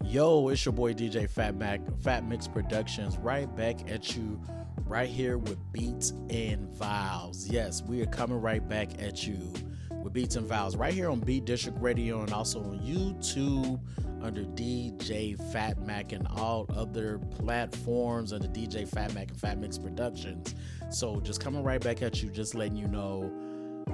Yo, it's your boy DJ Phat Mack, Phat Mixx Productions, right back at you right here with Beats and Vows. Yes, we are coming right back at you with Beats and Vows right here on Beat District Radio and also on YouTube under DJ Phat Mack and all other platforms under DJ Phat Mack and Phat Mixx Productions. So just coming right back at you, just letting you know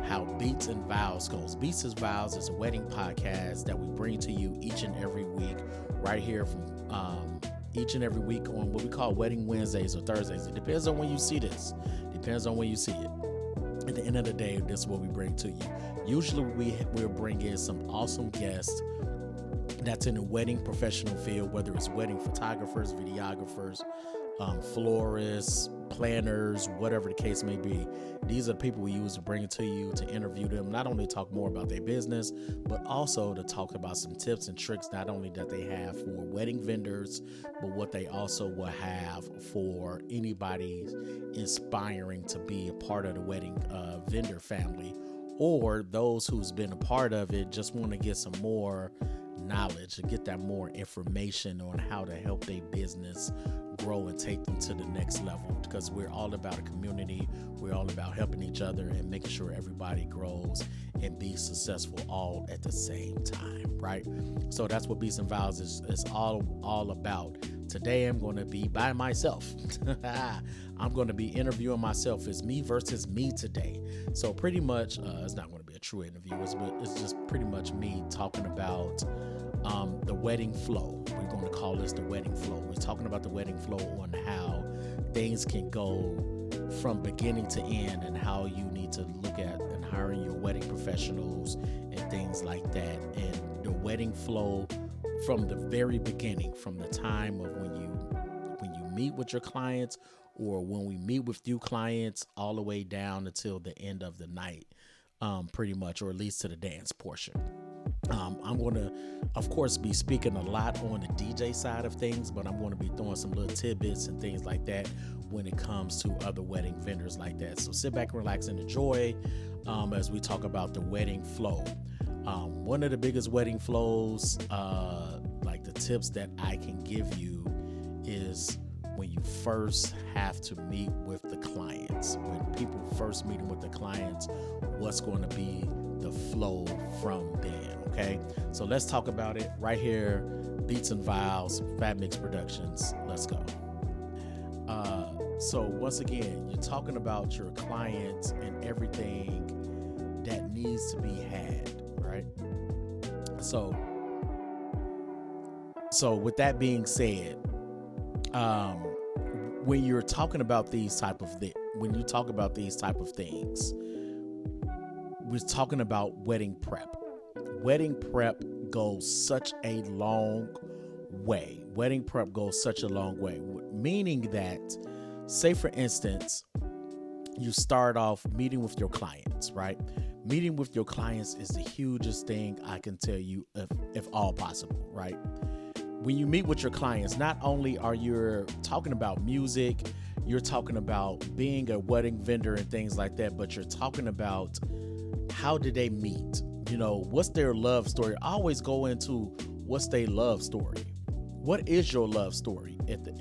how Beats and Vows goes. Beats and Vows is a wedding podcast that we bring to you each and every week right here from each and every week on what we call Wedding Wednesdays or Thursdays. It depends on when you see this. Depends on when you see it. At the end of the day, this is what we bring to you. Usually we'll bring in some awesome guests that's in the wedding professional field, whether it's wedding photographers, videographers, florists, planners, whatever the case may be. These are the people we use to bring it to you, to interview them, not only talk more about their business, but also to talk about some tips and tricks, not only that they have for wedding vendors, but what they also will have for anybody inspiring to be a part of the wedding vendor family, or those who's been a part of it just want to get some more knowledge and get that more information on how to help their business grow and take them to the next level, because we're all about a community. We're all about helping each other and making sure everybody grows and be successful all at the same time, right? So that's what Beats and Vows is all about. Today I'm going to be by myself. I'm going to be interviewing myself. It's me versus me today. So pretty much it's not going to be a true interview. It's just pretty much me talking about the wedding flow. We're going to call this the wedding flow. We're talking about the wedding flow on how things can go from beginning to end and how you need to look at and hiring your wedding professionals and things like that. And the wedding flow from the very beginning, from the time of when you meet with your clients or when we meet with you clients, all the way down until the end of the night, pretty much, or at least to the dance portion. I'm going to, of course, be speaking a lot on the DJ side of things, but I'm going to be throwing some little tidbits and things like that when it comes to other wedding vendors like that. So sit back, relax, and enjoy as we talk about the wedding flow. One of the biggest wedding flows, like the tips that I can give you, is when you first have to meet with the clients. When people first meeting with the clients, what's going to be the flow from then, okay? So let's talk about it right here. Beats and Vows, Phat Mixx Productions. Let's go. So once again, you're talking about your clients and everything that needs to be had, right? So with that being said, when you're talking about these type of things, we're talking about wedding prep. Wedding prep goes such a long way. Wedding prep goes such a long way, meaning that, say for instance, you start off meeting with your clients, right? Meeting with your clients is the hugest thing I can tell you, if all possible, right? When you meet with your clients, not only are you talking about music, you're talking about being a wedding vendor and things like that, but you're talking about how did they meet? You know, what's their love story? I always go into what's their love story. What is your love story at the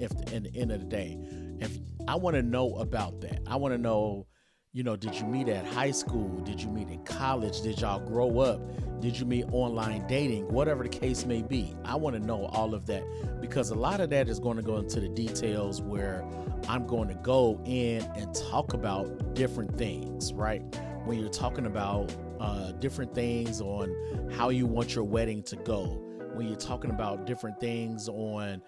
end of the day? If I want to know about that, I want to know, you know, did you meet at high school? Did you meet in college? Did y'all grow up? Did you meet online dating? Whatever the case may be, I want to know all of that, because a lot of that is going to go into the details where I'm going to go in and talk about different things, right? When you're talking about different things on how you want your wedding to go, when you're talking about different things on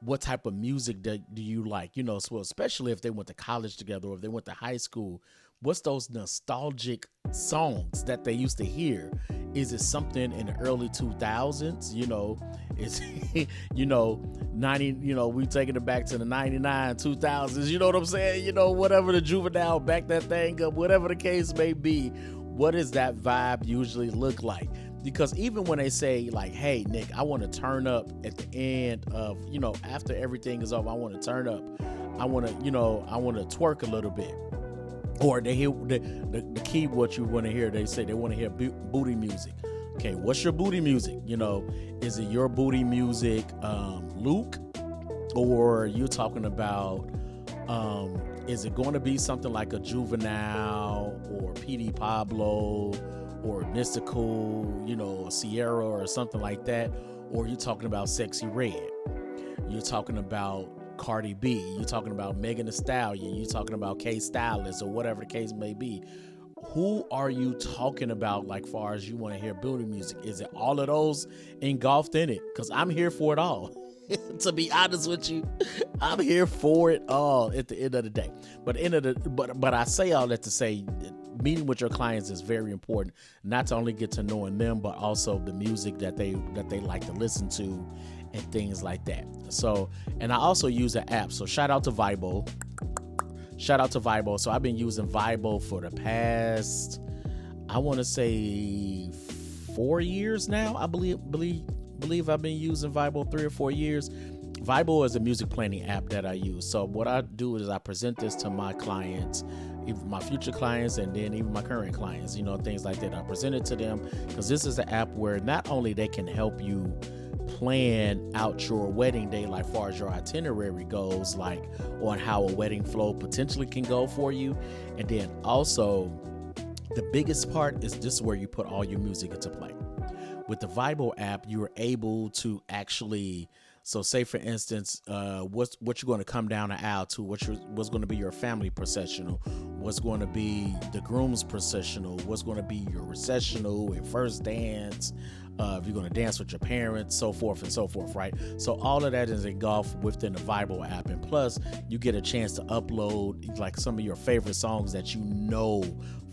what type of music do you like, you know, so especially if they went to college together or if they went to high school, what's those nostalgic songs that they used to hear? Is it something in the early 2000s? You know, it's, you know, 90, you know, we taking it back to the 99, 2000s, you know what I'm saying? You know, whatever the juvenile, back that thing up, whatever the case may be, what does that vibe usually look like? Because even when they say like, hey, Nick, I want to turn up at the end of, you know, after everything is over, I want to turn up. I want to, you know, I want to twerk a little bit. or they hear the key. What you want to hear? They say they want to hear booty music. Okay, what's your booty music? You know, is it your booty music, Luke, or you're talking about? Is it going to be something like a Juvenile or PD Pablo or Mystical, you know, a Sierra or something like that? Or you're talking about Sexy Red? You're talking about Cardi B? You're talking about Megan Thee Stallion? You're talking about K Stylist or whatever the case may be? Who are you talking about, like, far as you want to hear booty music? Is it all of those engulfed in it? Because I'm here for it all. To be honest with you, I'm here for it all at the end of the day. But I say all that to say, meeting with your clients is very important. Not to only get to knowing them, but also the music that they like to listen to and things like that. So, and I also use an app. So shout out to Vibo. So I've been using Vibo for the past, I want to say 4 years now. I believe I've been using Vibo 3 or 4 years. Vibo is a music planning app that I use. So what I do is I present this to my clients, even my future clients, and then even my current clients, you know, things like that. I present it to them because this is an app where not only they can help you plan out your wedding day, like far as your itinerary goes, like on how a wedding flow potentially can go for you. And then also the biggest part is this is where you put all your music into play. With the Vibo app, you're able to actually, so say for instance, what you're going to come down the aisle to, what's going to be your family processional, what's going to be the groom's processional, what's going to be your recessional and first dance, if you're going to dance with your parents, so forth and so forth, right? So all of that is engulfed within the Vibo app, and plus you get a chance to upload like some of your favorite songs that you know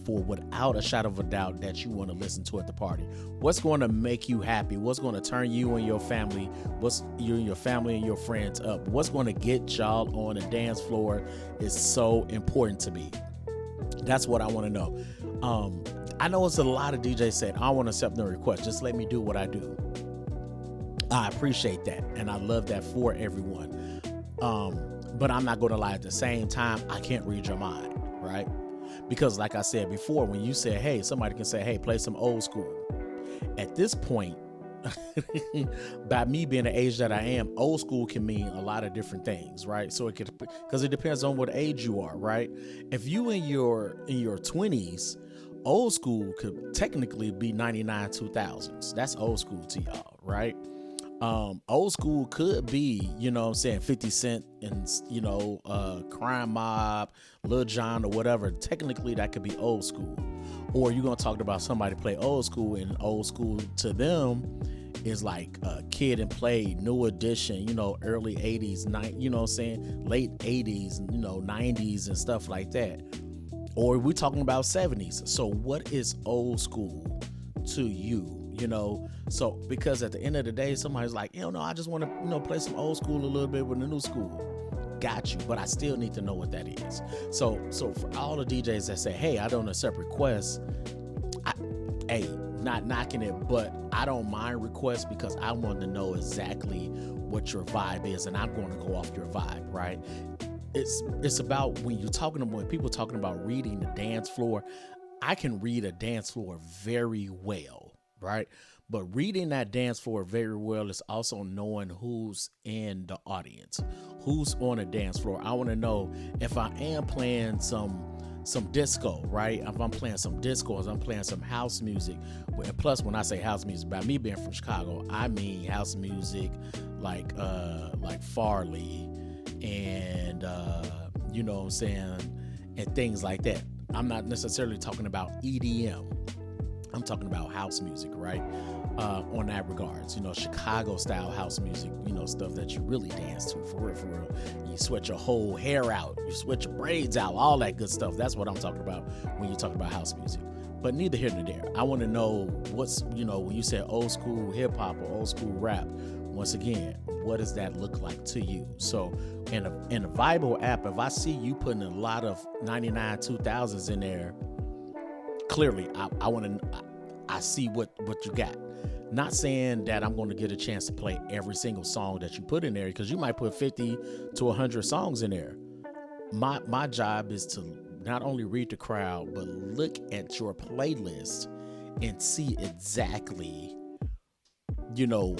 for without a shadow of a doubt that you want to listen to at the party. What's going to make you happy? What's going to turn you and your family, what's you and your family and your friends up? What's going to get y'all on the dance floor is so important to me. That's what I want to know. I know it's a lot of DJs said, I don't want to accept no request. Just let me do what I do. I appreciate that. And I love that for everyone. But I'm not going to lie, at the same time, I can't read your mind, right? Because like I said before, when you say, hey, somebody can say, hey, play some old school. At this point, by me being the age that I am, old school can mean a lot of different things, right? So it could, because it depends on what age you are, right? If you in your 20s, old school could technically be 99 2000s. That's old school to y'all, right? Old school could be, you know what I'm saying, 50 Cent and, you know, Crime Mob, Lil Jon or whatever. Technically that could be old school. Or you're going to talk about somebody play old school, and old school to them is like Kid and Play, New Edition, you know, early 80s, you know what I'm saying, late 80s, you know, 90s and stuff like that. Or we're talking about 70s. So what is old school to you? You know, so because at the end of the day, somebody's like, you know, I just want to, you know, play some old school a little bit with the new school. Got you, but I still need to know what that is. So for all the DJs that say, hey, I don't accept requests, hey, not knocking it, but I don't mind requests because I want to know exactly what your vibe is, and I'm going to go off your vibe, right? It's about when people talking about reading the dance floor. I can read a dance floor very well, right? But reading that dance floor very well is also knowing who's in the audience, who's on the dance floor. I want to know if I am playing some disco, right? If I'm playing some disco, if I'm playing some house music. Plus, when I say house music, by me being from Chicago, I mean house music like Farley and you know what I'm saying, and things like that. I'm not necessarily talking about EDM. I'm talking about house music, right? On that regards, you know, Chicago style house music, you know, stuff that you really dance to for real. You sweat your whole hair out, you sweat your braids out, all that good stuff. That's what I'm talking about when you talk about house music. But neither here nor there. I want to know what's, you know, when you say old school hip hop or old school rap, once again, what does that look like to you? So in a Vibo app, if I see you putting a lot of 99 2000s in there, clearly I see what you got. Not saying that I'm going to get a chance to play every single song that you put in there, because you might put 50 to 100 songs in there. My job is to not only read the crowd, but look at your playlist and see exactly,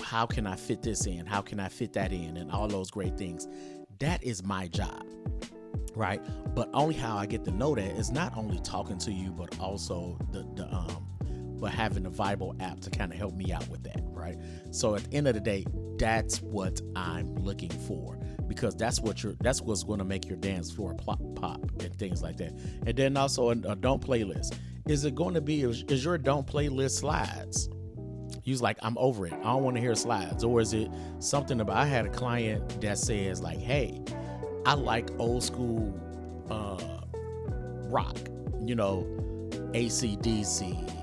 how can I fit this in? How can I fit that in? And all those great things. That is my job, right? But only how I get to know that is not only talking to you, but also but having the Bible app to kind of help me out with that, right? So at the end of the day, that's what I'm looking for, because that's what's going to make your dance floor pop and things like that. And then also a don't playlist. Is your don't playlist slides? He's like, I'm over it. I don't want to hear slides. Or is it something about, I had a client that says like, hey, I like old school rock, AC/DC,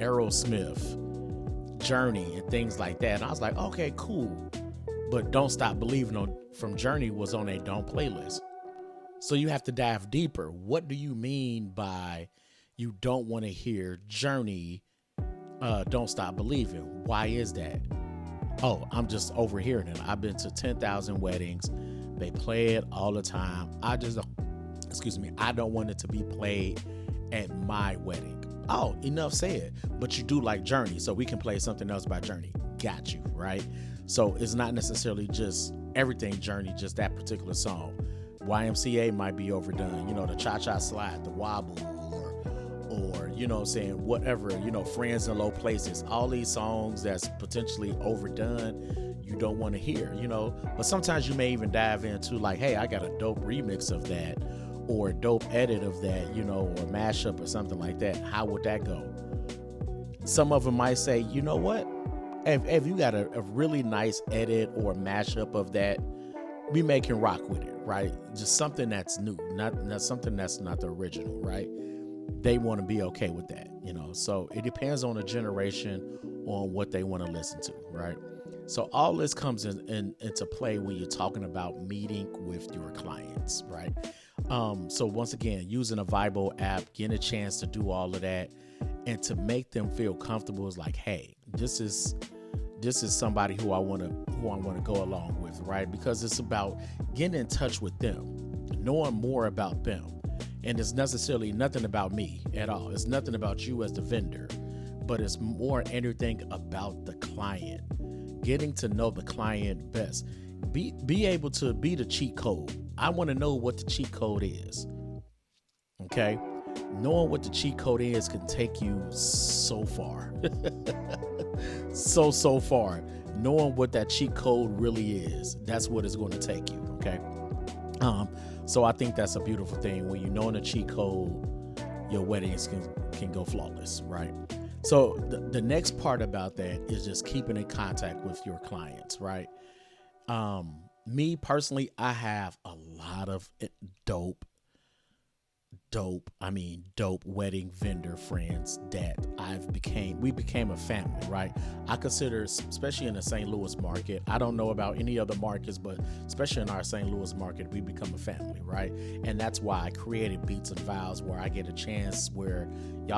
Aerosmith, Journey, and things like that. And I was like, okay, cool. But Don't Stop Believing from Journey was on a don't playlist. So you have to dive deeper. What do you mean by you don't want to hear Journey, Don't Stop Believing? Why is that? Oh, I'm just overhearing it. I've been to 10,000 weddings. They play it all the time. I don't want it to be played at my wedding. Oh, enough said. But you do like Journey, so we can play something else by Journey. Got you, right? So it's not necessarily just everything Journey, just that particular song. YMCA might be overdone, the cha-cha slide, the wobble, or whatever, Friends in Low Places, all these songs that's potentially overdone, you don't want to hear, but sometimes you may even dive into like, hey, I got a dope remix of that, or a dope edit of that, or mashup or something like that. How would that go? Some of them might say, you know what, if you got a really nice edit or mashup of that, we can rock with it, right? Just something that's new, not something that's not the original, right? They want to be okay with that, So it depends on the generation on what they want to listen to, right? So all this comes into play when you're talking about meeting with your clients, right? So once again, using a Vibo app, getting a chance to do all of that, and to make them feel comfortable is like, hey, this is somebody who I want to go along with, right? Because it's about getting in touch with them, knowing more about them. And it's necessarily nothing about me at all. It's nothing about you as the vendor, but it's more anything about the client. Getting to know the client best. Be able to be the cheat code. I want to know what the cheat code is. Okay? Knowing what the cheat code is can take you so far. so far. Knowing what that cheat code really is, that's what it's going to take you. Okay? So I think that's a beautiful thing. When you know the cheat code, your weddings can go flawless, right? So the next part about that is just keeping in contact with your clients, right? Me personally, I have a lot of dope wedding vendor friends that we became a family, right? I consider, especially in the St. Louis market, I don't know about any other markets, but especially in our St. Louis market, we become a family, right? And that's why I created Beats and Vows, where y'all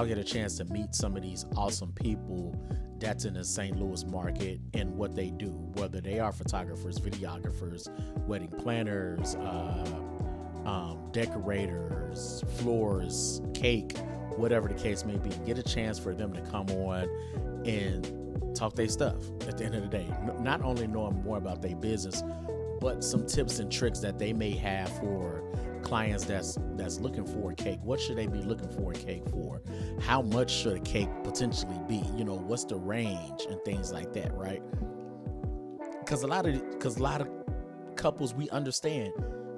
get a chance to meet some of these awesome people that's in the St. Louis market and what they do, whether they are photographers, videographers, wedding planners, decorators, floors, cake, whatever the case may be. Get a chance for them to come on and talk their stuff at the end of the day. Not only knowing more about their business, but some tips and tricks that they may have for clients that's looking for a cake. What should they be looking for a cake for? How much should a cake potentially be? What's the range and things like that, right? Because a lot of couples, we understand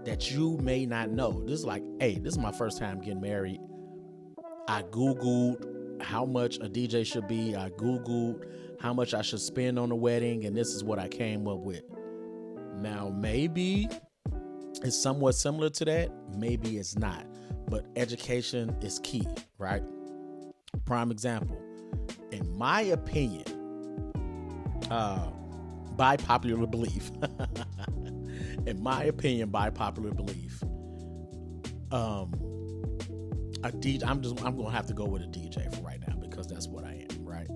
that you may not know. This is like, hey, this is my first time getting married. I Googled how much a DJ should be. I Googled how much I should spend on a wedding, and this is what I came up with. Now, maybe it's somewhat similar to that. Maybe it's not. But education is key, right? Prime example. In my opinion, by popular belief, I'm gonna have to go with a DJ for right now, because that's what I am, right?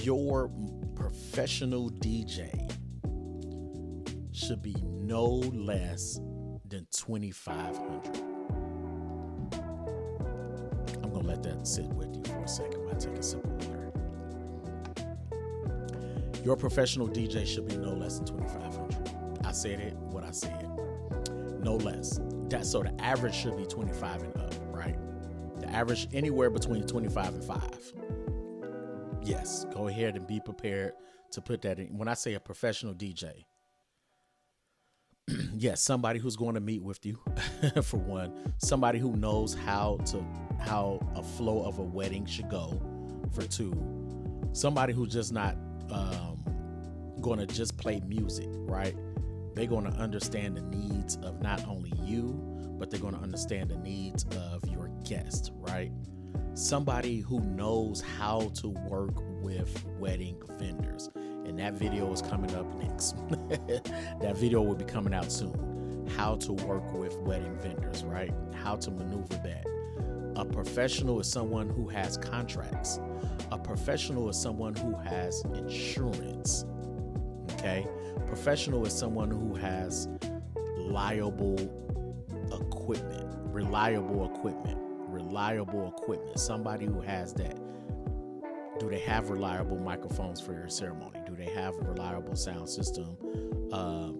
Your professional DJ should be no less than $2,500. I'm gonna let that sit with you for a second while I take a sip of water. Your professional DJ should be no less than $2,500. I said it, what I said. No less. So the average should be 25 and up, right? The average anywhere between 25 and 5. Yes, go ahead and be prepared to put that in. When I say a professional DJ, yes, somebody who's going to meet with you, for one, somebody who knows how a flow of a wedding should go, for two, somebody who's just not going to just play music, right? They're going to understand the needs of not only you, but they're going to understand the needs of your guest, right? Somebody who knows how to work with wedding vendors. And that video is coming up next. That video will be coming out soon. How to work with wedding vendors, right? How to maneuver that. A professional is someone who has contracts. A professional is someone who has insurance. Okay? Professional is someone who has reliable equipment. Somebody who has that. Do they have reliable microphones for your ceremony? Do they have a reliable sound system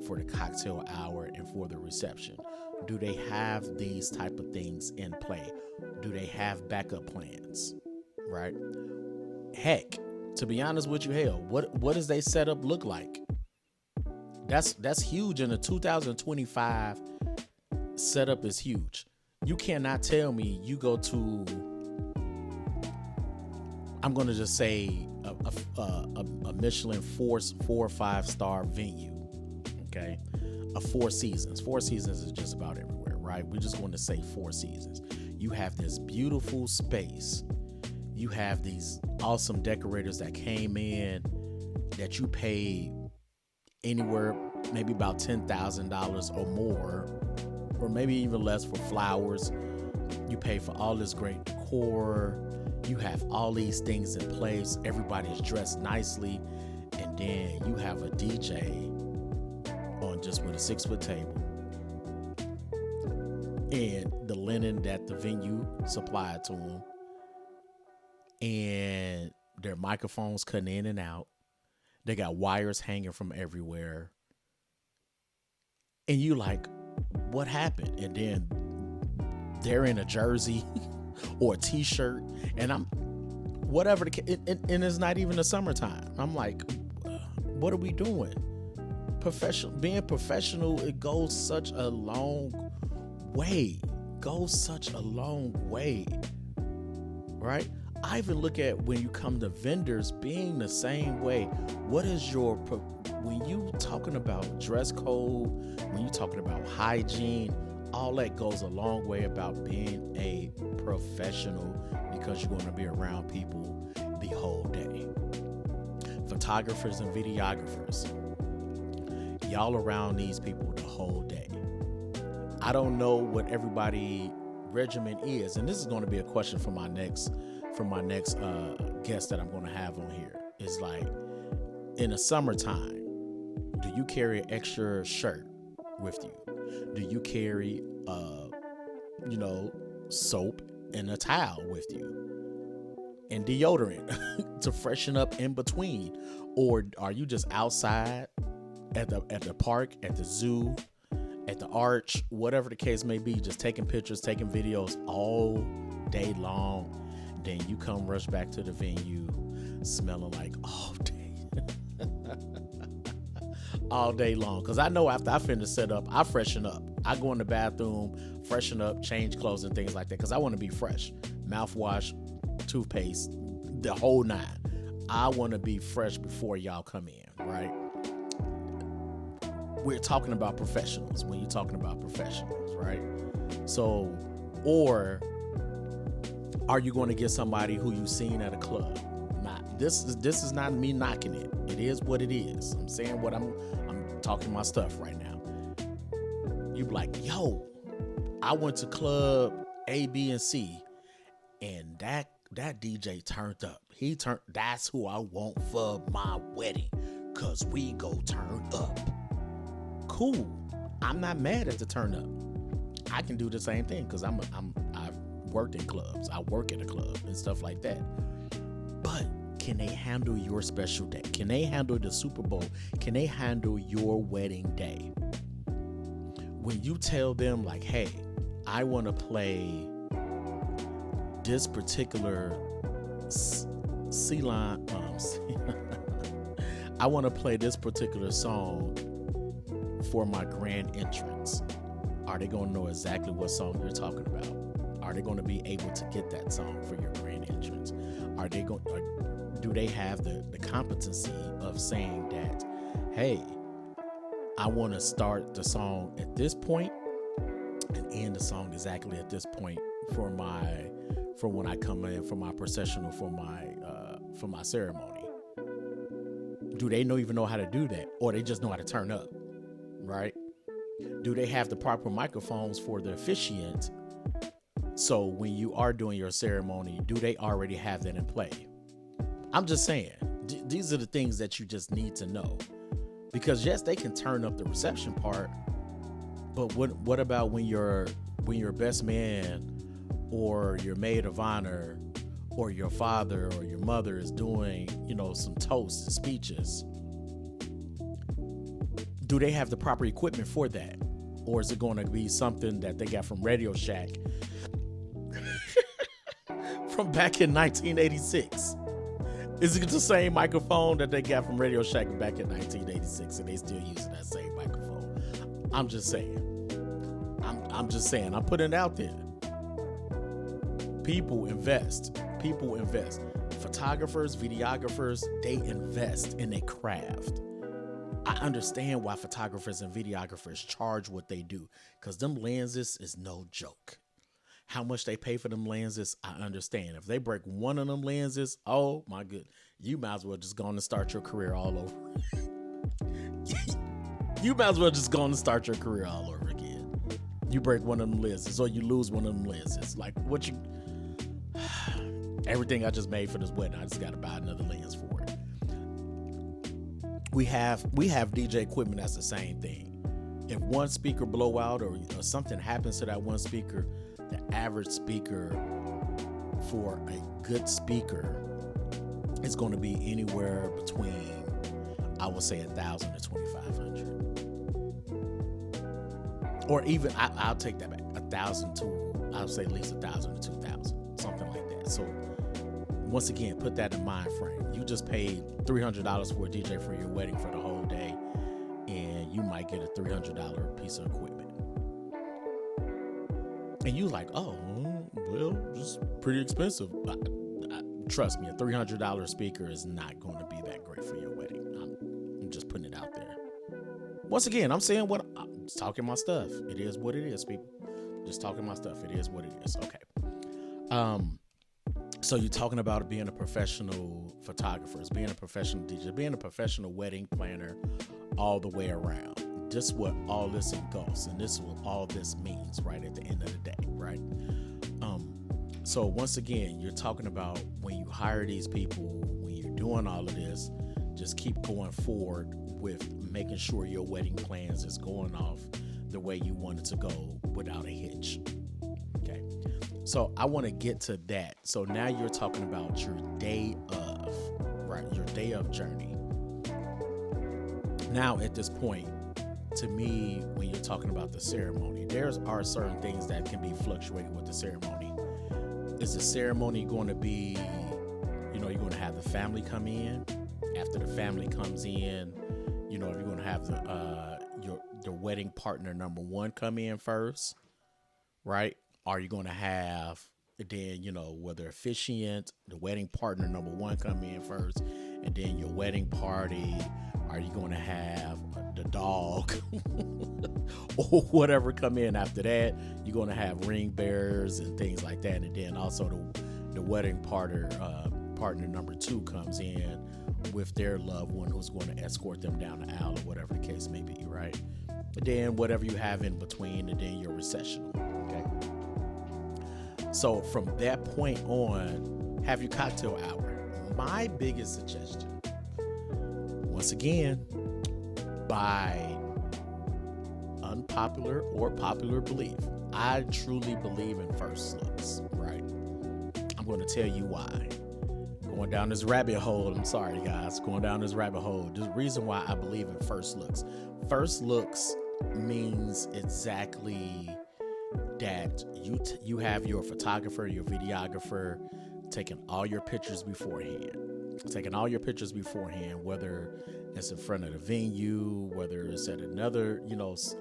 for the cocktail hour and for the reception? Do they have these type of things in play? Do they have backup plans? Right? Heck, to be honest with you, hell, what does they setup look like? That's huge. In the 2025 setup is huge. You cannot tell me you go to, I'm going to just say a Michelin 4 or 5 star venue. Okay. A Four Seasons. Four Seasons is just about everywhere, right? We're just going to say Four Seasons. You have this beautiful space. You have these awesome decorators that came in that you paid anywhere, maybe about $10,000 or more, or maybe even less for flowers. You pay for all this great decor. You have all these things in place. Everybody's dressed nicely. And then you have a DJ on just with a 6-foot table. And the linen that the venue supplied to them. And their microphones cutting in and out. They got wires hanging from everywhere. And you like, what happened? And then they're in a jersey or a t-shirt, and I'm whatever and it's not even the summertime. I'm like, what are we doing? Being professional, it goes such a long way. Right? I even look at when you come to vendors being the same way. What is when you talking about dress code, when you talking about hygiene, all that goes a long way about being a professional, because you're going to be around people the whole day. Photographers and videographers, y'all around these people the whole day. I don't know what everybody regimen is, and this is going to be a question for my next guest that I'm going to have on here. Is like, in the summertime, do you carry an extra shirt with you? Do you carry soap and a towel with you and deodorant to freshen up in between? Or are you just outside at the park, at the zoo, at the arch, whatever the case may be, just taking pictures, taking videos all day long? Then you come rush back to the venue smelling like all day. All day long. Because I know after I finish set up, I freshen up. I go in the bathroom, freshen up, change clothes and things like that, because I want to be fresh. Mouthwash, toothpaste, the whole 9. I want to be fresh before y'all come in, right? We're talking about professionals when you're talking about professionals, right? So, or are you going to get somebody who you've seen at a club? This is not me knocking it. It is what it is. I'm saying what I'm talking my stuff right now. You be like, yo, I went to club A, B, and C, and that DJ turned up. That's who I want for my wedding, cause we go turn up. Cool. I'm not mad at the turn up. I can do the same thing because I've worked in clubs. I work at a club and stuff like that. But can they handle your special day? Can they handle the Super Bowl? Can they handle your wedding day? When you tell them like, hey, I want to play this particular C-line, I want to play this particular song for my grand entrance. Are they going to know exactly what song you're talking about? Are they going to be able to get that song for your grand entrance? Are they going? Do they have the competency of saying that, hey, I want to start the song at this point and end the song exactly at this point for when I come in for my processional for my ceremony? Do they even know how to do that, or they just know how to turn up, right? Do they have the proper microphones for the officiant? So when you are doing your ceremony, do they already have that in play? I'm just saying, these are the things that you just need to know. Because yes, they can turn up the reception part, but what about when your best man or your maid of honor or your father or your mother is doing, some toasts and speeches? Do they have the proper equipment for that? Or is it going to be something that they got from Radio Shack from back in 1986? Is it the same microphone that they got from Radio Shack back in 1986 and they still using that same microphone? I'm just saying. I'm just saying. I'm putting it out there. People invest. Photographers, videographers, they invest in their craft. I understand why photographers and videographers charge what they do, because them lenses is no joke. How much they pay for them lenses, I understand. If they break one of them lenses, oh my good, you might as well just go on and start your career all over. You might as well just go on and start your career all over again. You break one of them lenses or you lose one of them lenses. Like what you, everything I just made for this wedding, I just got to buy another lens for it. We have DJ equipment that's the same thing. If one speaker blow out or something happens to that one speaker, the average speaker for a good speaker is going to be anywhere between, I would say, $1,000 to $2,500, or even I'll take that back, 1,000 to, I'll say at least 1,000 to 2,000, something like that. So once again, put that in mind frame. You just paid $300 for a DJ for your wedding for the whole day, and you might get a $300 piece of equipment. And you like, oh, well, it's pretty expensive. Trust me, a $300 speaker is not going to be that great for your wedding. I'm just putting it out there. Once again, I'm saying I'm just talking my stuff. It is what it is, people. Just talking my stuff. It is what it is. Okay. So you're talking about being a professional photographer, being a professional DJ, being a professional wedding planner all the way around. This is what all this engulfs, and this is what all this means right at the end of the day, right? So once again, you're talking about when you hire these people, when you're doing all of this, just keep going forward with making sure your wedding plans is going off the way you want it to go without a hitch. Okay. So I want to get to that. So now you're talking about your day of, right? Your day of journey. Now at this point, to me, when you're talking about the ceremony, there are certain things that can be fluctuating with the ceremony. Is the ceremony going to be, you're going to have the family come in? After the family comes in, you're going to have the wedding partner number one come in first, right? Are you going to have then, whether officiant, the wedding partner number one come in first, and then your wedding party? Are you going to have the dog or whatever come in after that? You're going to have ring bearers and things like that. And then also the wedding partner number two comes in with their loved one who's going to escort them down the aisle or whatever the case may be, right? And then whatever you have in between, and then your recessional, okay? So from that point on, have your cocktail hour. My biggest suggestion, once again, buy unpopular or popular belief, I truly believe in first looks, right? I'm going to tell you why. Going down this rabbit hole, I'm sorry guys, going down this rabbit hole. The reason why I believe in first looks. First looks means exactly that you have your photographer, your videographer taking all your pictures beforehand. Whether it's in front of the venue, whether it's at another,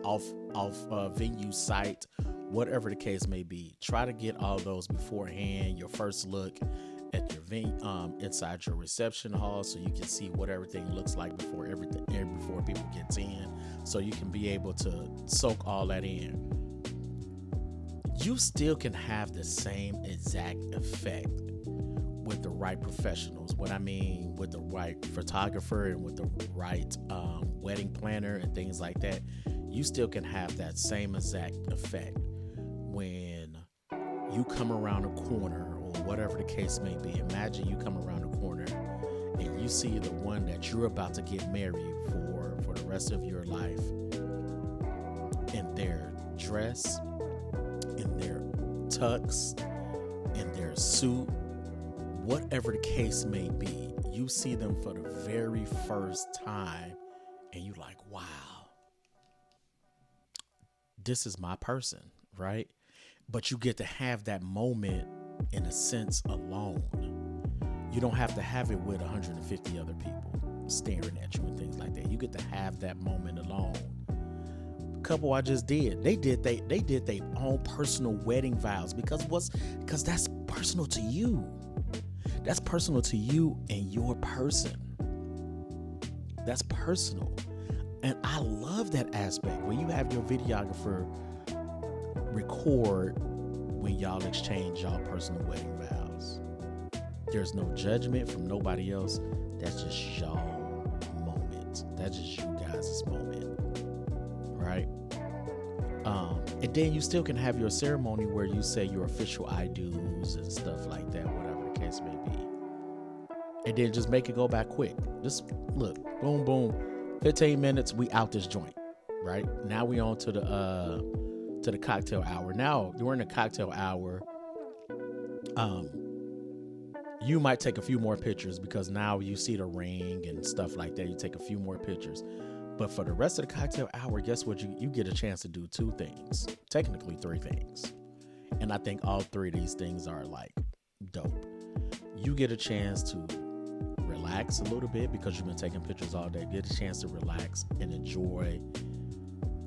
off venue site, whatever the case may be. Try to get all those beforehand. Your first look at your inside your reception hall, so you can see what everything looks like before people gets in, so you can be able to soak all that in. You still can have the same exact effect with the right professionals. What I mean, with the right photographer and with the right wedding planner and things like that, you still can have that same exact effect when you come around a corner or whatever the case may be. Imagine you come around a corner and you see the one that you're about to get married for the rest of your life, in their dress, in their tux, in their suit, whatever the case may be. You see them for the very first time and you like, wow, this is my person, right? But you get to have that moment in a sense alone. You don't have to have it with 150 other people staring at you and things like that. You get to have that moment alone. The couple I just did, they did their own personal wedding vows because that's personal to you. That's personal to you and your person. That's personal. And I love that aspect where you have your videographer record when y'all exchange y'all personal wedding vows. There's no judgment from nobody else. That's just y'all moment. That's just you guys' moment, right? And then you still can have your ceremony where you say your official I do's and stuff like that, whatever the case may be. And then just make it go back quick. Just look, boom, boom, 15 minutes, we out this joint, right? Now we on to the cocktail hour. Now, during the cocktail hour, you might take a few more pictures because now you see the ring and stuff like that. You take a few more pictures. But for the rest of the cocktail hour, guess what? You get a chance to do two things, technically three things. And I think all three of these things are like dope. You get a chance to relax a little bit because you've been taking pictures all day. Get a chance to relax and enjoy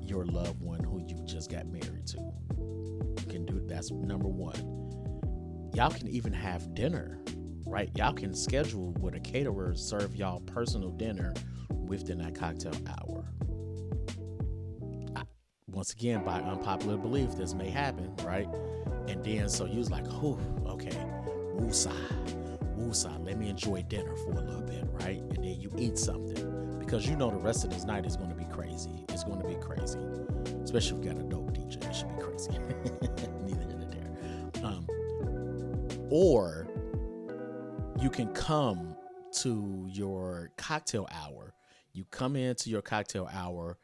your loved one who you just got married to. You can do, that's number one. Y'all can even have dinner, right? Y'all can schedule with a caterer serve y'all personal dinner within that cocktail hour. Once again, by unpopular belief, this may happen, right? And then so you was like, oh, okay, woosah, let me enjoy dinner for a little bit, right? And then you eat something because you know the rest of this night is going to be crazy. It's going to be crazy, especially if you got a dope DJ. It should be crazy. Neither here nor there. Or you can come to your cocktail hour. You come into your cocktail hour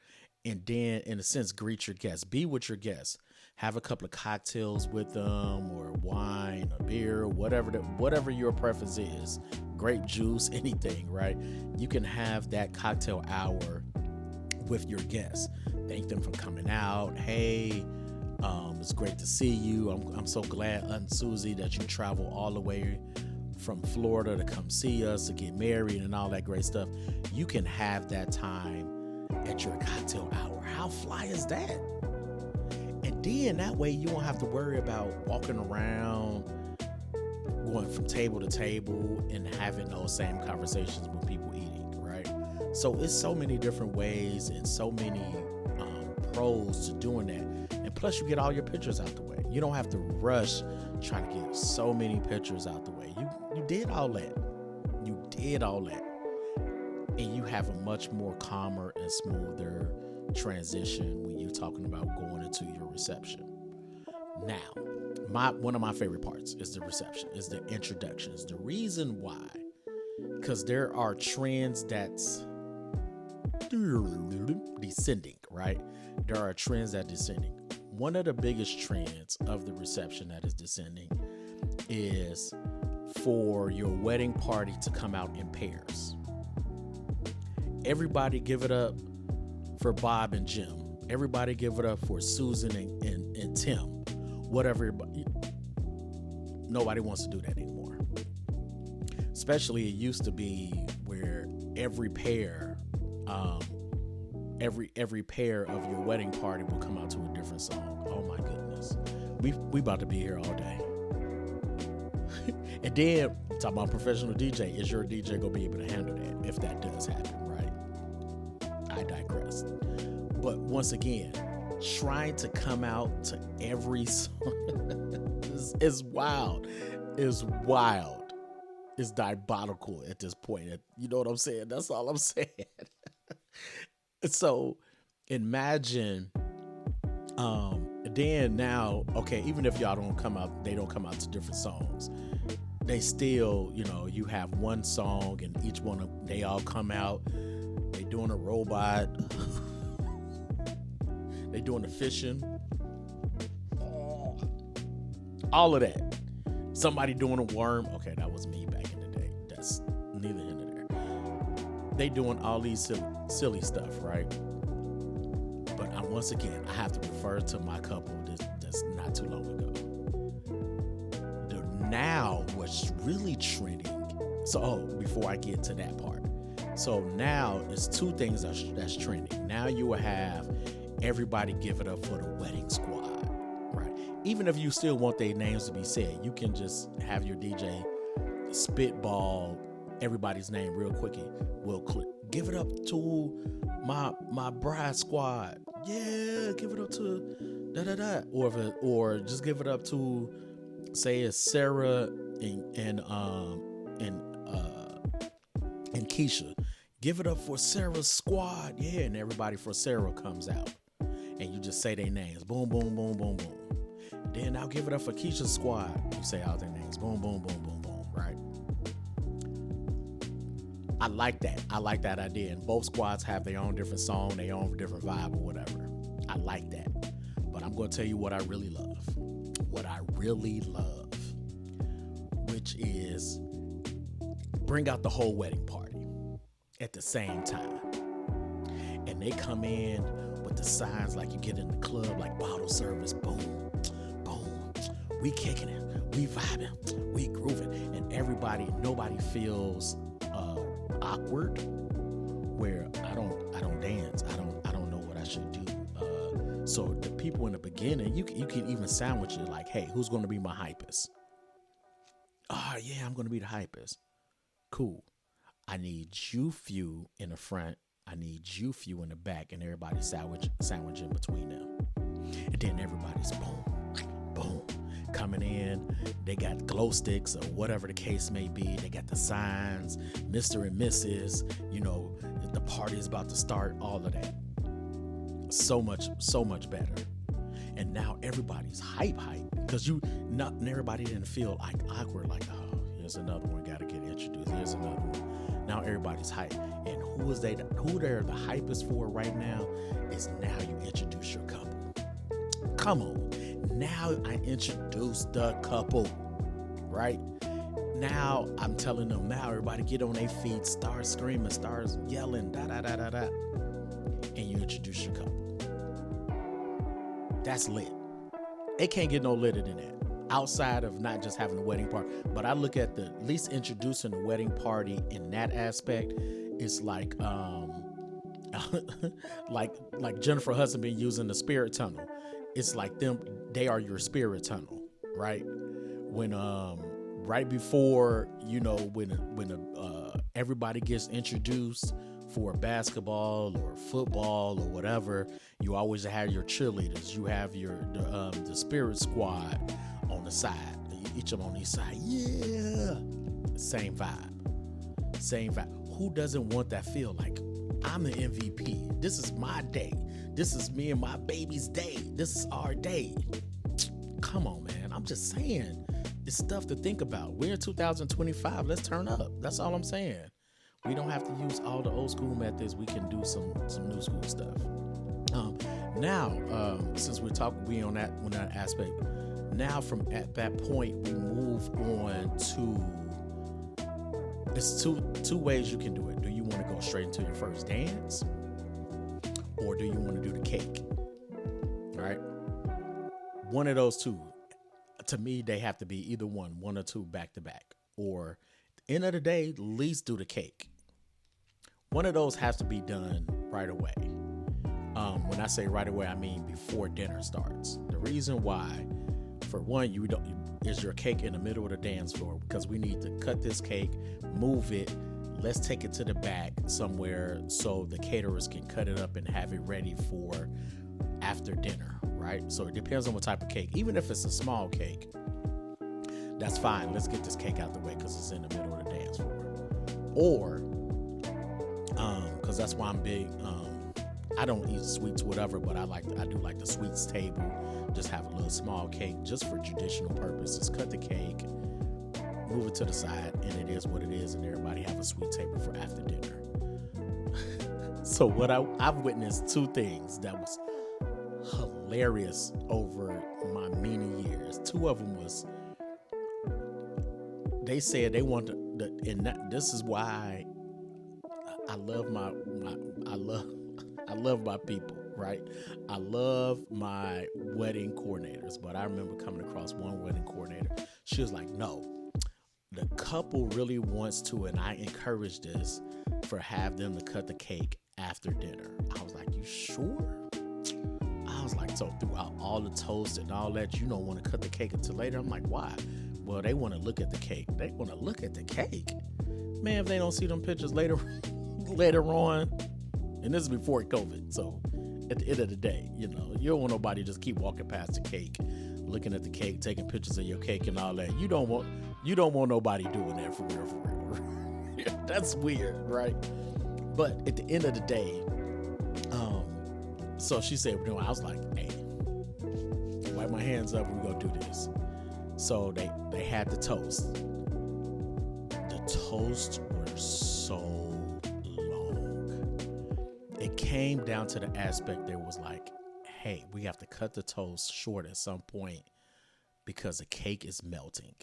and then, in a sense, greet your guests. Be with your guests. Have a couple of cocktails with them, or wine, or beer, whatever your preference is. Grape juice, anything, right? You can have that cocktail hour with your guests. Thank them for coming out. Hey, it's great to see you. I'm so glad, Aunt Susie, that you travel all the way from Florida to come see us, to get married and all that great stuff. You can have that time at your cocktail hour. How fly is that? And then that way you won't have to worry about walking around, going from table to table and having those same conversations with people eating, right? So it's so many different ways and so many pros to doing that. And plus you get all your pictures out the way. You don't have to rush trying to get so many pictures out the way. You did all that. You did all that. And you have a much more calmer and smoother transition when you're talking about going into your reception. Now, one of my favorite parts is the reception, is the introductions. The reason why, because there are trends that's descending, right? There are trends that are descending. One of the biggest trends of the reception that is descending is for your wedding party to come out in pairs. Everybody give it up for Bob and Jim. Everybody give it up for Susan and Tim. Whatever. Nobody wants to do that anymore. Especially it used to be where every pair of your wedding party will come out to a different song. Oh my goodness. We about to be here all day. And then talking about professional DJ, is your DJ gonna be able to handle that if that does happen, right? I digress. But once again, trying to come out to every song is wild. Is wild. It's diabolical at this point. You know what I'm saying? That's all I'm saying. So imagine, then now, okay, even if y'all don't come out, they don't come out to different songs. They still, you have one song and each one they all come out. They doing a robot. They doing the fishing. All of that. Somebody doing a worm. Okay, that was me back in the day. That's neither here nor there. They doing all these silly stuff, right? But once again, I have to refer to my couple that's not too long ago. Now, what's really trending. So, before I get to that part. So now it's two things that's trending. Now you will have everybody give it up for the wedding squad, right? Even if you still want their names to be said, you can just have your DJ spitball everybody's name real quick. We'll click. Give it up to my bride squad. Yeah, give it up to da da da. Or just give it up to, say it's Sarah and Keisha. Give it up for Sarah's squad. Yeah, and everybody for Sarah comes out. And you just say their names. Boom, boom, boom, boom, boom. Then I'll give it up for Keisha's squad. You say all their names. Boom, boom, boom, boom, boom. Right? I like that. I like that idea. And both squads have their own different song, their own different vibe or whatever. I like that. But I'm going to tell you what I really love. What I really love. Which is bring out the whole wedding party at the same time. And they come in with the signs like you get in the club, like bottle service, boom, boom. We kicking it, we vibing, we grooving, and nobody feels awkward. Where I don't dance, I don't know what I should do. So the people in the beginning, you can even sandwich it like, hey, who's going to be my hypest? Oh yeah, I'm going to be the hypest. Cool. I need you few in the front. I need you few in the back, and everybody sandwich in between them. And then everybody's boom, boom, coming in. They got glow sticks or whatever the case may be. They got the signs, Mr. and Mrs. The party is about to start. All of that. So much better. And now everybody's hype because everybody didn't feel like awkward. Like, oh, here's another one. Got to get introduced. Here's another one. Now everybody's hype. And who they're the hypest for right now is now you introduce your couple. Come on. Now I introduce the couple, right? Now I'm telling them, now everybody get on their feet, start screaming, start yelling, da da da da da. And you introduce your couple. That's lit. It can't get no litter than that. Outside of not just having a wedding party, but I look at at least introducing the wedding party in that aspect. It's like like Jennifer Hudson been using the spirit tunnel. It's like they are your spirit tunnel, right? When right before when everybody gets introduced for basketball or football or whatever, you always have your cheerleaders. You have the spirit squad on the side, each of them on each side. Yeah, same vibe. Who doesn't want that feel like I'm the MVP? This is my day. This is me and my baby's day. This is our day. Come on, man. I'm just saying, it's stuff to think about. We're in 2025. Let's turn up. That's all I'm saying. We don't have to use all the old school methods. We can do some new school stuff. Now, since we on that aspect, now from at that point we move on to, it's two ways you can do it. Do you want to go straight into your first dance, or do you want to do the cake? All right, one of those two. To me, they have to be either one or two back to back, or at the end of the day, at least do the cake. One of those has to be done right away. When I say right away, I mean before dinner starts. The reason why, for one, is your cake in the middle of the dance floor, because we need to cut this cake, move it. Let's take it to the back somewhere so the caterers can cut it up and have it ready for after dinner, right? So it depends on what type of cake. Even if it's a small cake, that's fine. Let's get this cake out the way because it's in the middle of the dance floor. Or, because that's why I'm big. I don't eat sweets, whatever, but I do like the sweets table. Just have a little small cake just for traditional purposes. Cut the cake, move it to the side, and it is what it is, and everybody have a sweet table for after dinner. So what I've witnessed two things that was hilarious over my many years. Two of them was, they said they want to, and this is why I love I love my people, right? I love my wedding coordinators, but I remember coming across one wedding coordinator. She was like, no, the couple really wants to, and I encourage this, have them to cut the cake after dinner. I was like, you sure? I was like, so throughout all the toast and all that, you don't want to cut the cake until later? I'm like, why? Well, they want to look at the cake. They want to look at the cake. Man, if they don't see them pictures later on, and this is before COVID, so at the end of the day, you don't want nobody just keep walking past the cake, looking at the cake, taking pictures of your cake and all that. You don't want nobody doing that for real. Yeah, that's weird, right? But at the end of the day, so she said, I was like, hey, wipe my hands up, we're gonna do this. So they had the toast. The toast were so long. It came down to the aspect there was like, hey, we have to cut the toast short at some point because the cake is melting.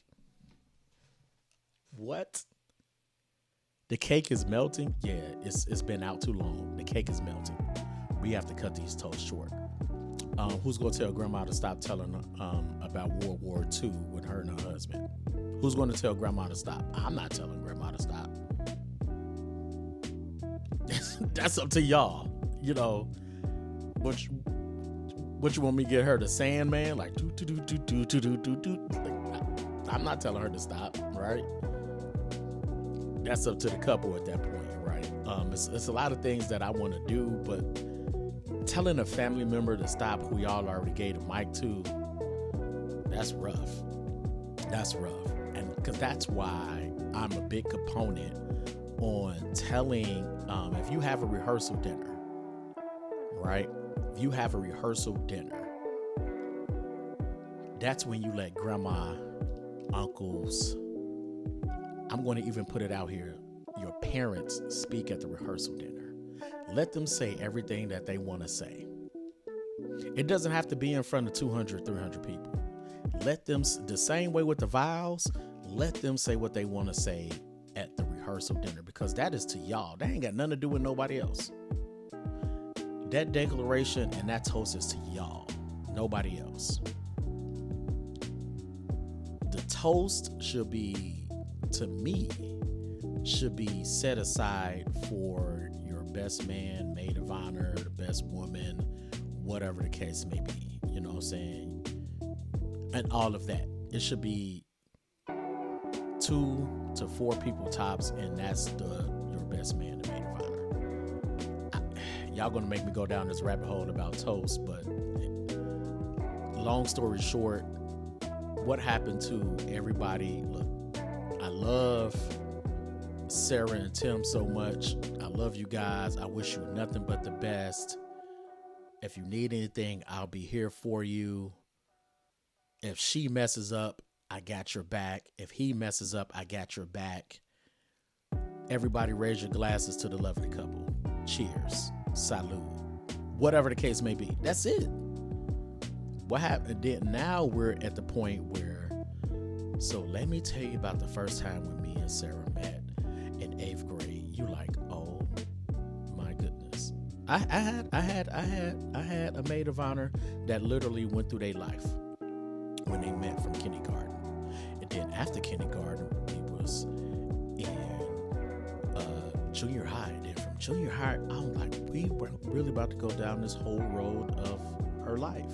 What? The cake is melting? Yeah, it's been out too long. The cake is melting. We have to cut these toasts short. Who's going to tell grandma to stop telling about World War II with her and her husband? Who's going to tell grandma to stop? I'm not telling grandma to stop. That's up to y'all. What you want me to get her, the Sandman? Like, I'm not telling her to stop, right? That's up to the couple at that point, right? It's a lot of things that I want to do, but telling a family member to stop who y'all already gave the mic to, that's rough. That's rough. And because that's why I'm a big component on telling, if you have a rehearsal dinner, right? If you have a rehearsal dinner, that's when you let grandma, uncles, I'm going to even put it out here, your parents speak at the rehearsal dinner. Let them say everything that they want to say. It doesn't have to be in front of 200, 300 people. Let them, the same way with the vows, let them say what they want to say at the rehearsal dinner, because that is to y'all. That ain't got nothing to do with nobody else. That declaration and that toast is to y'all, nobody else. The toast should be, to me, should be set aside for your best man, maid of honor, the best woman, whatever the case may be, you know what I'm saying? And all of that. It should be 2 to 4 people tops, and that's your best man and maid of honor. Y'all gonna make me go down this rabbit hole about toast, but long story short, what happened to everybody? Look, I love Sarah and Tim so much. I love you guys. I wish you nothing but the best. If you need anything, I'll be here for you. If she messes up, I got your back. If he messes up, I got your back. Everybody raise your glasses to the lovely couple. Cheers. Salud. Whatever the case may be. That's it. What happened then? Now we're at the point where, so let me tell you about the first time when me and Sarah met in 8th grade. You like, oh my goodness. I had a maid of honor that literally went through their life when they met from kindergarten. And then after kindergarten, we was in junior high. And then from junior high, I'm like, we were really about to go down this whole road of her life.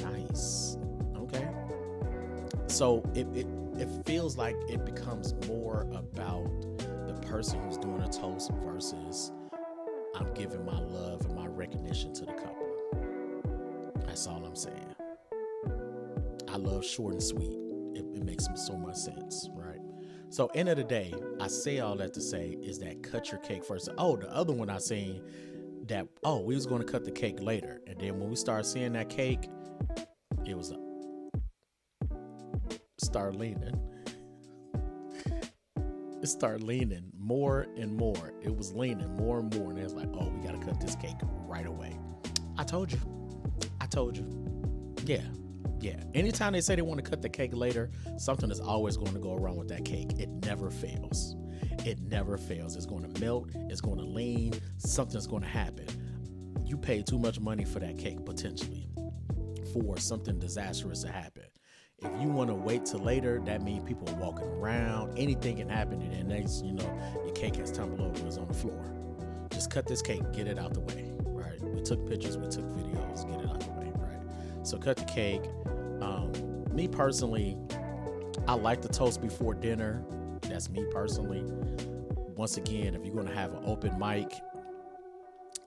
Nice. Okay. So it feels like it becomes more about the person who's doing a toast versus I'm giving my love and my recognition to the couple. That's all I'm saying. I love short and sweet. It makes so much sense, right? So end of the day, I say all that to say is that cut your cake first. Oh, the other one I seen that, we was going to cut the cake later. And then when we started seeing that cake, it was start leaning. It started leaning more and more. It was leaning more and more. And it was like, oh, we got to cut this cake right away. I told you. Yeah. Anytime they say they want to cut the cake later, something is always going to go wrong with that cake. It never fails. It's going to melt. It's going to lean. Something's going to happen. You pay too much money for that cake potentially for something disastrous to happen. If you want to wait till later, that means people are walking around. Anything can happen, and then next, your cake has tumbled over, it's on the floor. Just cut this cake, get it out the way, right? We took pictures, we took videos, get it out the way, right? So cut the cake. Me personally, I like to toast before dinner. That's me personally. Once again, if you're going to have an open mic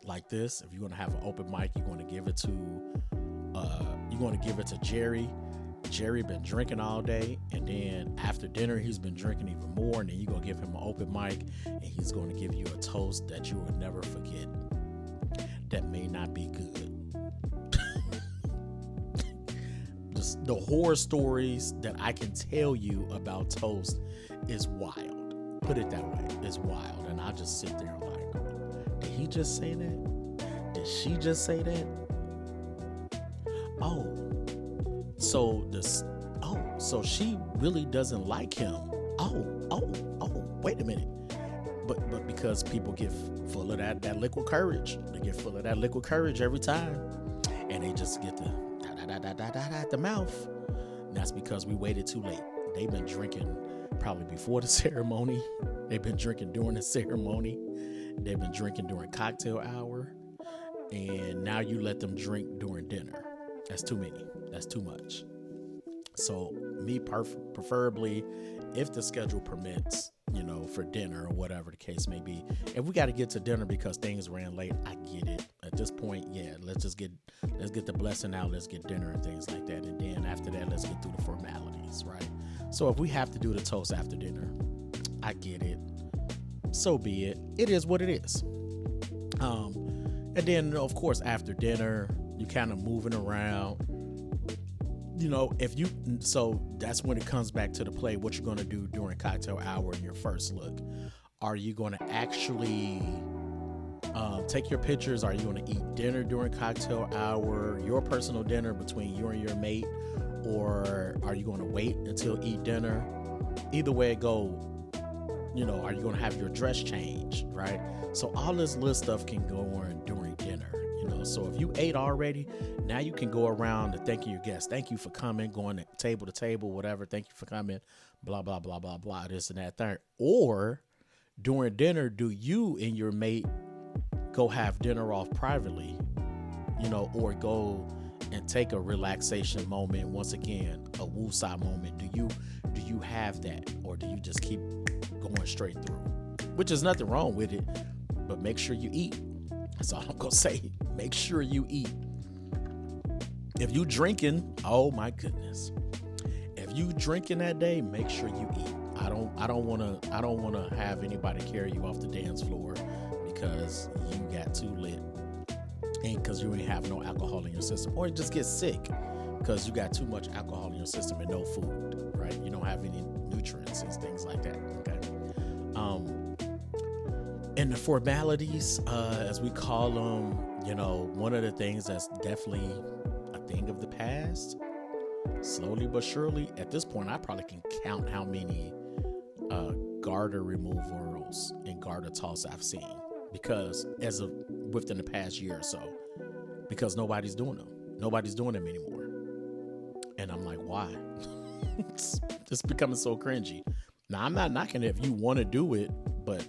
like this, if you're going to have an open mic, you're going to give it to Jerry. Jerry been drinking all day, and then after dinner he's been drinking even more, and then you're gonna give him an open mic and he's going to give you a toast that you will never forget, that may not be good. Just the horror stories that I can tell you about toast is wild. Put it that way, it's wild. And I just sit there like, did he just say that? Did she just say that? So she really doesn't like him. Wait a minute. But because people get full of that liquid courage. They get full of that liquid courage every time. And they just get the mouth. And that's because we waited too late. They've been drinking probably before the ceremony. They've been drinking during the ceremony. They've been drinking during cocktail hour. And now you let them drink during dinner. That's too many. That's too much. So me preferably, if the schedule permits, for dinner or whatever the case may be. If we got to get to dinner because things ran late, I get it. At this point, yeah, let's get the blessing out. Let's get dinner and things like that. And then after that, let's get through the formalities, right? So if we have to do the toast after dinner, I get it. So be it. It is what it is. And then, of course, after dinner, you kind of moving around. So that's when it comes back to the play, what you're going to do during cocktail hour and your first look. Are you going to actually take your pictures? Are you going to eat dinner during cocktail hour, your personal dinner between you and your mate? Or are you going to wait until eat dinner? Either way it go, are you going to have your dress change, right? So all this little stuff can go on during dinner. So if you ate already, now you can go around and thanking your guests. Thank you for coming, going to table, whatever. Thank you for coming, blah, blah, blah, blah, blah, this and that, third. Or during dinner, do you and your mate go have dinner off privately, or go and take a relaxation moment? Once again, a woosah moment. Do you have that, or do you just keep going straight through? Which is nothing wrong with it, but make sure you eat. That's all I'm gonna say. Make sure you eat. If you drinking, oh my goodness. If you drinking that day, make sure you eat. I don't wanna have anybody carry you off the dance floor because you got too lit and because you ain't have no alcohol in your system, or just get sick because you got too much alcohol in your system and no food, right? You don't have any nutrients and things like that. Okay. And the formalities, as we call them, you know, one of the things that's definitely a thing of the past, slowly but surely. At this point, I probably can count how many garter removals and garter toss I've seen, because as of within the past year or so, because nobody's doing them. Nobody's doing them anymore. And I'm like, why? It's becoming so cringy. Now, I'm not knocking it if you want to do it, but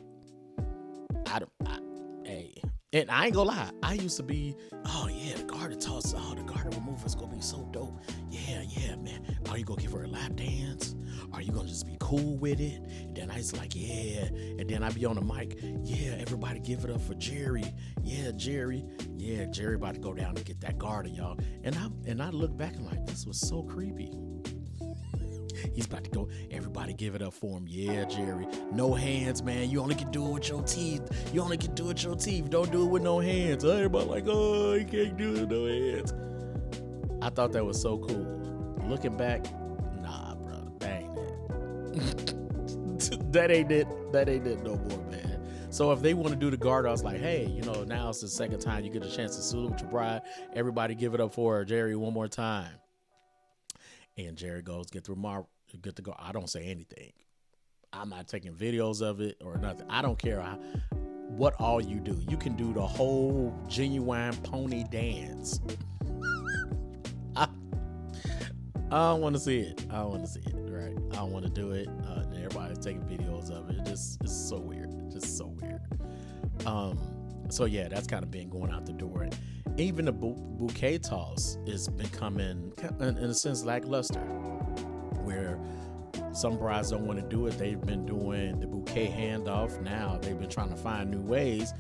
hey, and I ain't gonna lie, I used to be, oh yeah, the garter toss, oh, the garter removal is gonna be so dope. Yeah, man. Are you gonna give her a lap dance? Are you gonna just be cool with it? And then I was like, yeah. And then I be on the mic, yeah, everybody give it up for Jerry. Yeah, Jerry about to go down and get that garter, y'all. And I look back and like, this was so creepy. He's about to go, everybody give it up for him. Yeah, Jerry. No hands, man. You only can do it with your teeth. Don't do it with no hands. Everybody like, oh, you can't do it with no hands. I thought that was so cool. Looking back, nah, bro. That ain't it. That ain't it no more, man. So if they want to do the garter, I was like, hey, you know, now it's the second time you get a chance to salute your bride. Everybody give it up for her, Jerry, one more time. And Jerry goes, get to go. I don't say anything. I'm not taking videos of it or nothing. I don't care what all you do. You can do the whole genuine pony dance. I don't want to see it. Right? I don't want to do it. And everybody's taking videos of it. It's so weird. Just so weird. So yeah, that's kind of been going out the door. Even the bouquet toss is becoming, in a sense, lackluster, where some brides don't want to do it. They've been doing the bouquet handoff. Now they've been trying to find new ways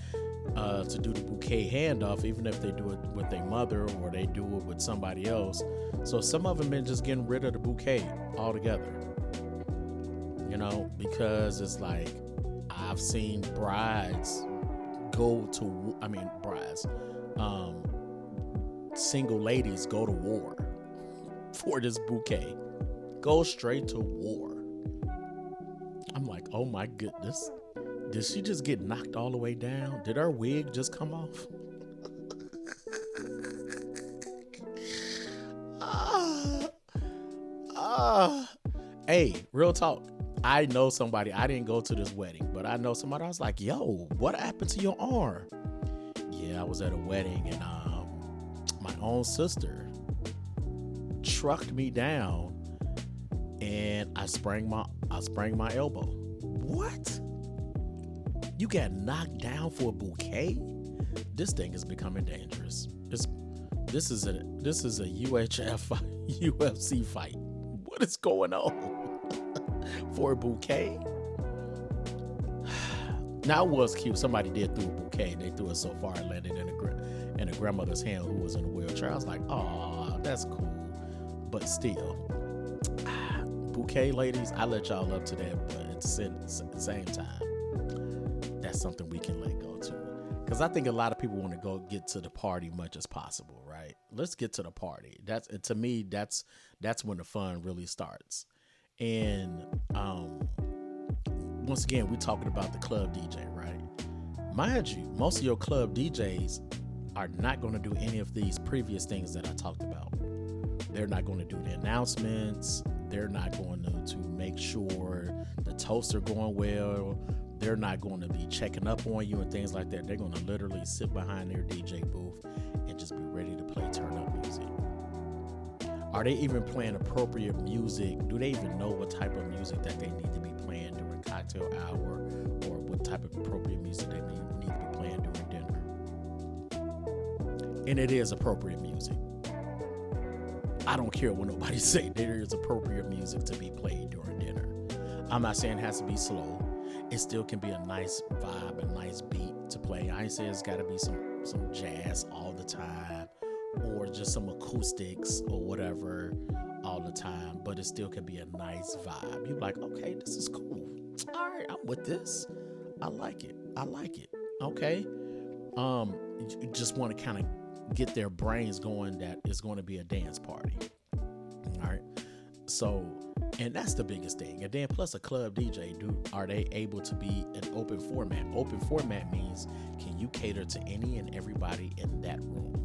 to do the bouquet handoff, even if they do it with their mother or they do it with somebody else. So some of them been just getting rid of the bouquet altogether, you know, because it's like, I've seen brides single ladies go to war for this bouquet. Go straight to war. I'm like, oh my goodness. Did she just get knocked all the way down? Did her wig just come off? Hey, real talk. I know somebody. I didn't go to this wedding, but I know somebody. I was like, yo, what happened to your arm? Yeah, I was at a wedding and my own sister trucked me down and I sprained my elbow. What? You got knocked down for a bouquet? This thing is becoming dangerous. This is a UFC fight. What is going on? For a bouquet? Now it was cute. Somebody did throw a bouquet. They threw it so far it landed in a grandmother's hand who was in a wheelchair. I was like, oh, that's cool. But still, bouquet ladies, I let y'all up to that, but at the same time, that's something we can let go to. Because I think a lot of people want to go get to the party much as possible, right? Let's get to the party. To me, that's when the fun really starts. And once again, we're talking about the club DJ, right? Mind you, most of your club DJs are not going to do any of these previous things that I talked about. They're not going to do the announcements. They're not going to make sure the toasts are going well. They're not going to be checking up on you and things like that. They're going to literally sit behind their DJ booth and just be ready to play turn-up music. Are they even playing appropriate music? Do they even know what type of music that they need to be playing during cocktail hour, or what type of appropriate music they need to be playing during dinner? And it is appropriate music. I don't care what nobody say. There is appropriate music to be played during dinner. I'm not saying it has to be slow. It still can be a nice vibe, a nice beat to play. I ain't saying it's got to be some jazz all the time, or just some acoustics or whatever all the time, but it still can be a nice vibe. You're like, okay, this is cool. All right, I'm with this. I like it. Okay. You just want to kind of get their brains going that it's going to be a dance party. All right. So And that's the biggest thing. And then plus a club DJ, are they able to be an open format? Open format means, can you cater to any and everybody in that room?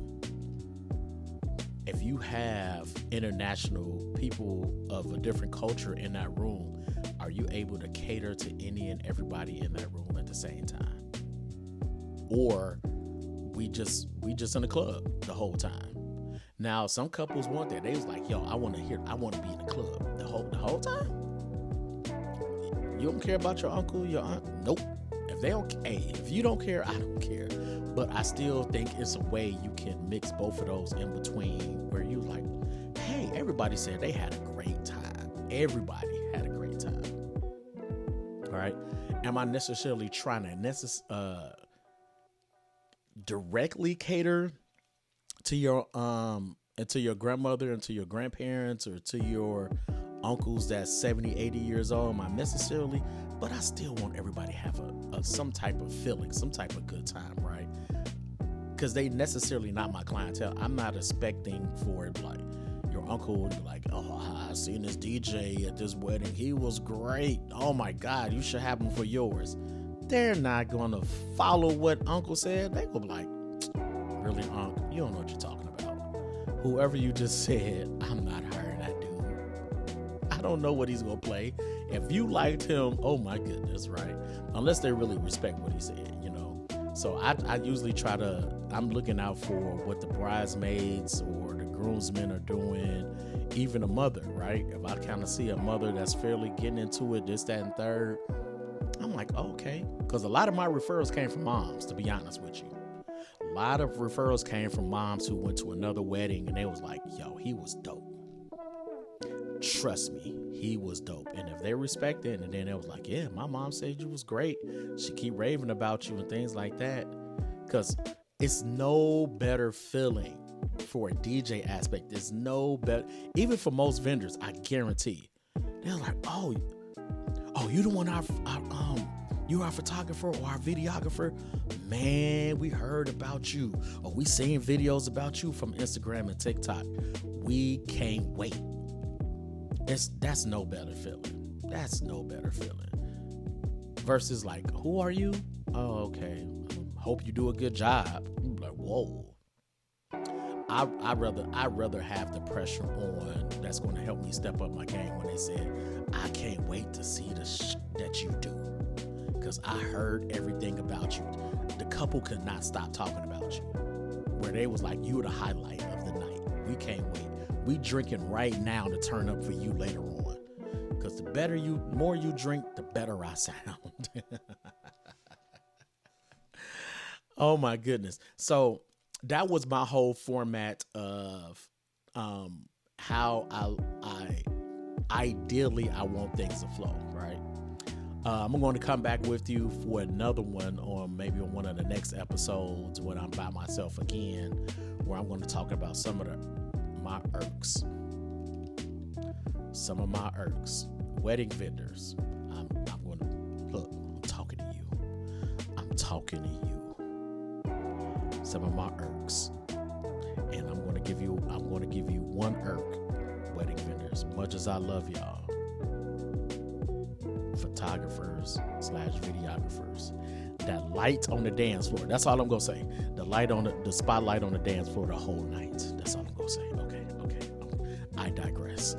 If you have international people of a different culture in that room, are you able to cater to any and everybody in that room at the same time? Or we just in the club the whole time? Now, some couples want that. They was like, yo, I want to be in the club the whole time. You don't care about your uncle, your aunt? Nope. If you don't care, I don't care. But I still think it's a way you can mix both of those in between, where you like, hey, everybody said they had a great time. Everybody had a great time. All right. Am I necessarily trying to directly cater to your and to your grandmother and to your grandparents or to your uncles that's 70, 80 years old? Am I necessarily? But I still want everybody to have some type of feeling, some type of good time, right? Because they necessarily not my clientele. I'm not expecting for it like your uncle would be like, oh, I seen this DJ at this wedding. He was great. Oh my God, you should have him for yours. They're not going to follow what uncle said. They will be like, really, uncle, you don't know what you're talking about. Whoever you just said, I'm not hiring that dude. I don't know what he's going to play. If you liked him, oh my goodness, right? Unless they really respect what he said, you know. So I usually I'm looking out for what the bridesmaids or the groomsmen are doing, even a mother, right? If I kind of see a mother that's fairly getting into it, this, that, and third, I'm like, okay. Because a lot of my referrals came from moms, to be honest with you. A lot of referrals came from moms who went to another wedding and they was like, yo, he was dope. Trust me, he was dope. And if they respect it, and then they was like, yeah, my mom said you was great. She keep raving about you and things like that. Because it's no better feeling for a DJ aspect. There's no better, even for most vendors, I guarantee. They're like, oh, you the one you our photographer or our videographer? Man, we heard about you. Or we seen videos about you from Instagram and TikTok. We can't wait. That's no better feeling. That's no better feeling. Versus like, who are you? Oh, okay. Hope you do a good job. I'm like, whoa. I'd rather have the pressure on that's going to help me step up my game when they said, I can't wait to see the that you do. Because I heard everything about you. The couple could not stop talking about you. Where they was like, you were the highlight of the night. We can't wait. We drinking right now to turn up for you later on. Because the more you drink, the better I sound. Oh my goodness. So that was my whole format of how I ideally I want things to flow, right? I'm going to come back with you for another one, or maybe on one of the next episodes when I'm by myself again, where I'm going to talk about some of my irks. Some of my irks. Wedding vendors. I'm going to look. I'm talking to you. I'm talking to you. Some of my irks, and I'm going to give you one irk. Wedding vendors. Much as I love y'all. Photographers / videographers, that light on the dance floor. That's all I'm gonna say. The spotlight on the dance floor the whole night. That's all I'm gonna say. Okay. I digress.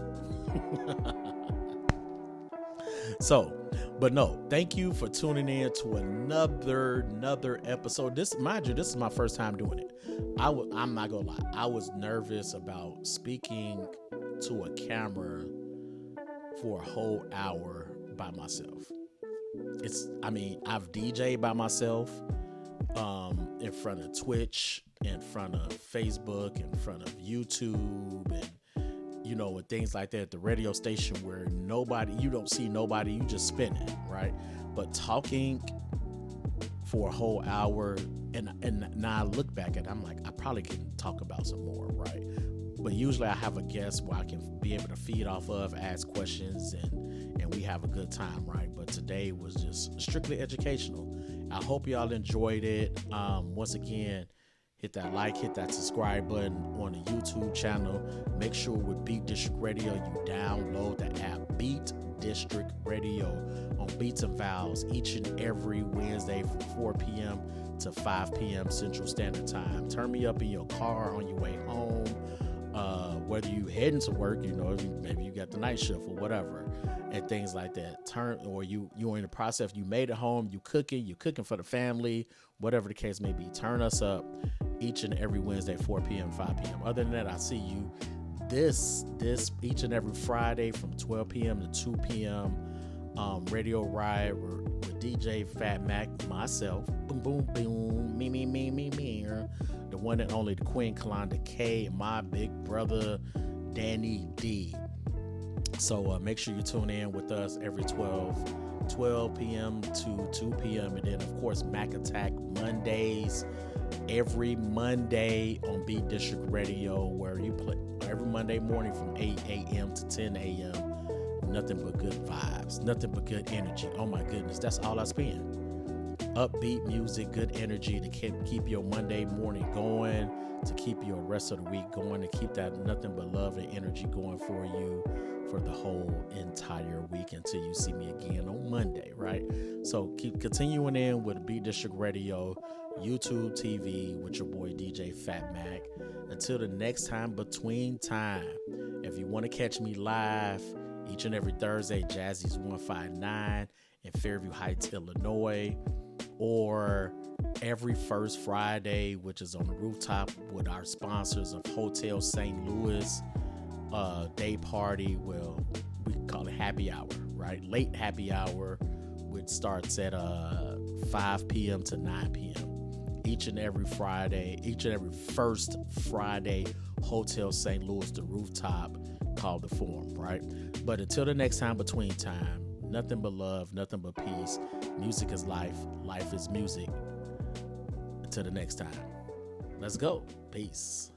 So, but no, thank you for tuning in to another episode. This is my first time doing it. I'm not gonna lie. I was nervous about speaking to a camera for a whole hour by myself. I've DJed by myself in front of Twitch, in front of Facebook, in front of YouTube, and and things like that at the radio station where you don't see nobody, you just spin it, right? But talking for a whole hour, and now I look back at it, I'm like, I probably can talk about some more, right? But usually I have a guest where I can be able to feed off of, ask questions, and we have a good time, right? But today was just strictly educational. I hope y'all enjoyed it. Once again, hit that like, hit that subscribe button on the YouTube channel. Make sure with Beat District Radio, you download the app Beat District Radio on Beats and Vows each and every Wednesday from 4 p.m. to 5 p.m. Central Standard Time. Turn me up in your car on your way home, whether you heading to work, you know, maybe you got the night shift or whatever, and things like that. Or you're in the process, you made it home, you're cooking for the family, whatever the case may be. Turn us up each and every Wednesday, 4 p.m., 5 p.m. Other than that, I see you this each and every Friday from 12 p.m. to 2 p.m. Radio Ride with DJ Phat Mack, myself, boom, boom, boom, me, the one and only, the Queen Kalonda K, and my big brother, Danny D. So make sure you tune in with us every 12 p.m. to 2 p.m. And then, of course, Mac Attack Mondays, every Monday on Beat District Radio, where you play every Monday morning from 8 a.m. to 10 a.m. Nothing but good vibes, nothing but good energy. Oh my goodness, that's all I spend. Upbeat music, good energy to keep your Monday morning going, to keep your rest of the week going, to keep that nothing but love and energy going for you for the whole entire week until you see me again on Monday, right? So keep continuing in with Beat District Radio, YouTube TV with your boy DJ Phat Mack. Until the next time, between time, if you want to catch me live each and every Thursday, Jazzy's 159 in Fairview Heights, Illinois, or every first Friday, which is on the rooftop with our sponsors of Hotel St. Louis, day party. Well, we call it happy hour, right? Late happy hour, which starts at 5 p.m. to 9 p.m. Each and every first Friday, Hotel St. Louis, the rooftop, called the Forum, right? But until the next time, between time, nothing but love, nothing but peace. Music is life, life is music. Until the next time, let's go. Peace.